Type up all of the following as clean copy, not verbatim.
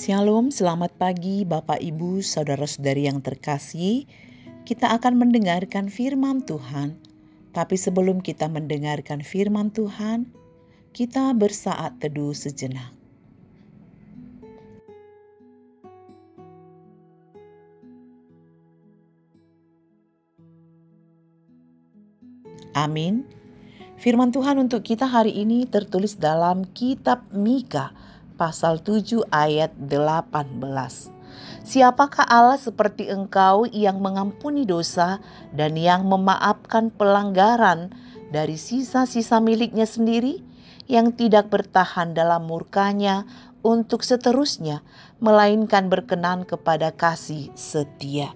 Shalom, selamat pagi Bapak Ibu, Saudara-saudari yang terkasih. Kita akan mendengarkan firman Tuhan. Tapi sebelum kita mendengarkan firman Tuhan, kita bersaat teduh sejenak. Amin. Firman Tuhan untuk kita hari ini tertulis dalam kitab Mika pasal 7 ayat 18. Siapakah Allah seperti engkau yang mengampuni dosa dan yang memaafkan pelanggaran dari sisa-sisa miliknya sendiri, yang tidak bertahan dalam murkanya untuk seterusnya, melainkan berkenan kepada kasih setia.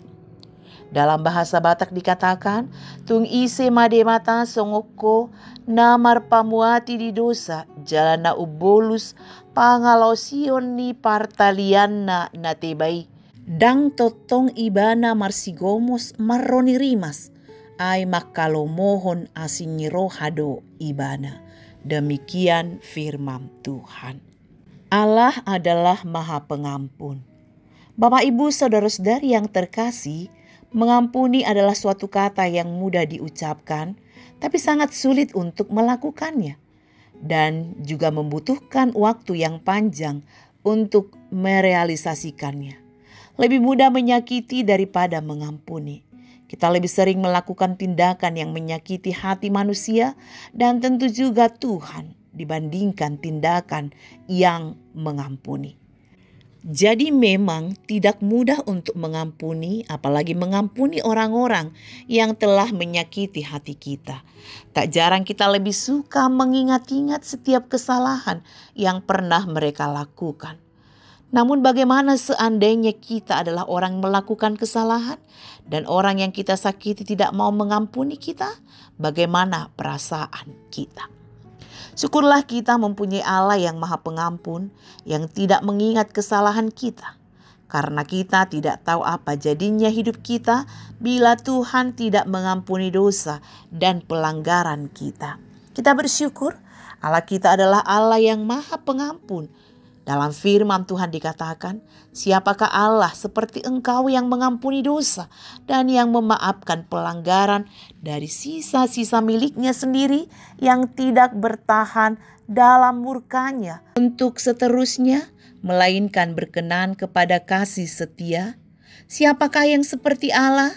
Dalam bahasa Batak dikatakan, tung ise mademata songoko namar pamuati di dosa jalana ubolus pangalosion ni partalianna natebay. Dang totong ibana marsigomos marroni rimas ay makalomohon asinyirohado ibana. Demikian firman Tuhan. Allah adalah Maha Pengampun. Bapak Ibu Saudara-saudari yang terkasih, mengampuni adalah suatu kata yang mudah diucapkan, tapi sangat sulit untuk melakukannya. Dan juga membutuhkan waktu yang panjang untuk merealisasikannya. Lebih mudah menyakiti daripada mengampuni. Kita lebih sering melakukan tindakan yang menyakiti hati manusia dan tentu juga Tuhan dibandingkan tindakan yang mengampuni. Jadi memang tidak mudah untuk mengampuni, apalagi mengampuni orang-orang yang telah menyakiti hati kita. Tak jarang kita lebih suka mengingat-ingat setiap kesalahan yang pernah mereka lakukan. Namun bagaimana seandainya kita adalah orang melakukan kesalahan dan orang yang kita sakiti tidak mau mengampuni kita? Bagaimana perasaan kita? Syukurlah kita mempunyai Allah yang Maha Pengampun, yang tidak mengingat kesalahan kita. Karena kita tidak tahu apa jadinya hidup kita bila Tuhan tidak mengampuni dosa dan pelanggaran kita. Kita bersyukur Allah kita adalah Allah yang Maha Pengampun. Dalam firman Tuhan dikatakan, siapakah Allah seperti engkau yang mengampuni dosa dan yang memaafkan pelanggaran dari sisa-sisa miliknya sendiri, yang tidak bertahan dalam murkanya untuk seterusnya, melainkan berkenan kepada kasih setia. Siapakah yang seperti Allah?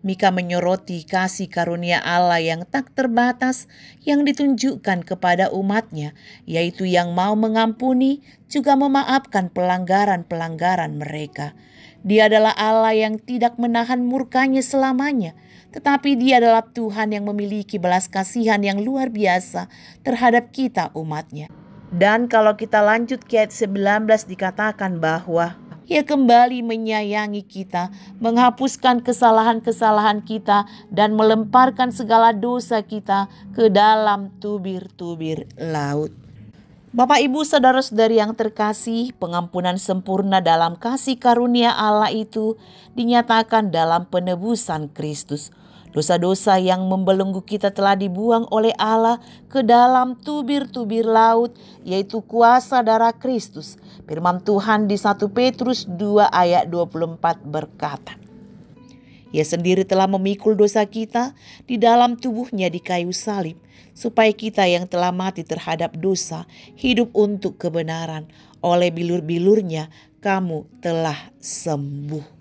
Mika menyoroti kasih karunia Allah yang tak terbatas yang ditunjukkan kepada umatnya, yaitu yang mau mengampuni juga memaafkan pelanggaran-pelanggaran mereka. Dia adalah Allah yang tidak menahan murkanya selamanya, tetapi Dia adalah Tuhan yang memiliki belas kasihan yang luar biasa terhadap kita umatnya. Dan kalau kita lanjut ke ayat 19 dikatakan bahwa Ia kembali menyayangi kita, menghapuskan kesalahan-kesalahan kita, dan melemparkan segala dosa kita ke dalam tubir-tubir laut. Bapak Ibu Saudara-saudari yang terkasih, pengampunan sempurna dalam kasih karunia Allah itu dinyatakan dalam penebusan Kristus. Dosa-dosa yang membelenggu kita telah dibuang oleh Allah ke dalam tubir-tubir laut, yaitu kuasa darah Kristus. Firman Tuhan di 1 Petrus 2 ayat 24 berkata, Ia sendiri telah memikul dosa kita di dalam tubuhnya di kayu salib, supaya kita yang telah mati terhadap dosa hidup untuk kebenaran. Oleh bilur-bilurnya kamu telah sembuh.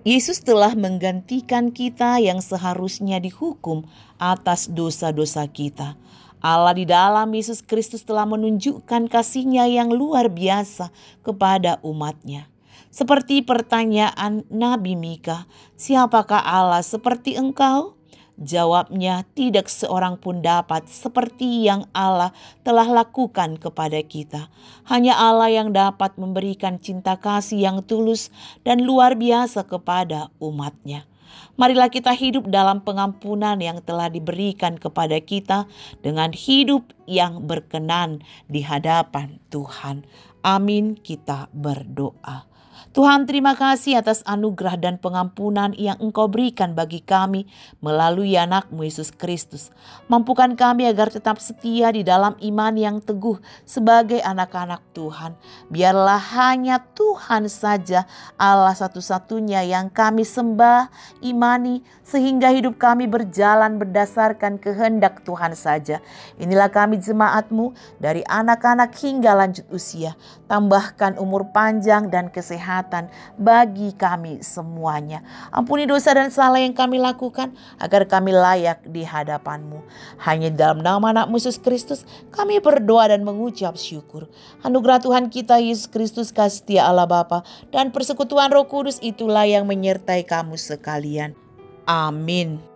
Yesus telah menggantikan kita yang seharusnya dihukum atas dosa-dosa kita. Allah di dalam Yesus Kristus telah menunjukkan kasih-Nya yang luar biasa kepada umat-Nya. Seperti pertanyaan Nabi Mika, siapakah Allah seperti engkau? Jawabnya, tidak seorang pun dapat seperti yang Allah telah lakukan kepada kita. Hanya Allah yang dapat memberikan cinta kasih yang tulus dan luar biasa kepada umat-Nya. Marilah kita hidup dalam pengampunan yang telah diberikan kepada kita dengan hidup yang berkenan di hadapan Tuhan. Amin, kita berdoa. Tuhan, terima kasih atas anugerah dan pengampunan yang Engkau berikan bagi kami melalui anak-Mu Yesus Kristus. Mampukan kami agar tetap setia di dalam iman yang teguh sebagai anak-anak Tuhan. Biarlah hanya Tuhan saja Allah satu-satunya yang kami sembah, imani, sehingga hidup kami berjalan berdasarkan kehendak Tuhan saja. Inilah kami jemaat-Mu dari anak-anak hingga lanjut usia. Tambahkan umur panjang dan kesehatan bagi kami semuanya. Ampuni dosa dan salah yang kami lakukan agar kami layak di hadapan-Mu. Hanya dalam nama anak Yesus Kristus kami berdoa dan mengucap syukur. Anugerah Tuhan kita Yesus Kristus, kasih setia Allah Bapa dan persekutuan Roh Kudus itulah yang menyertai kamu sekalian. Amin.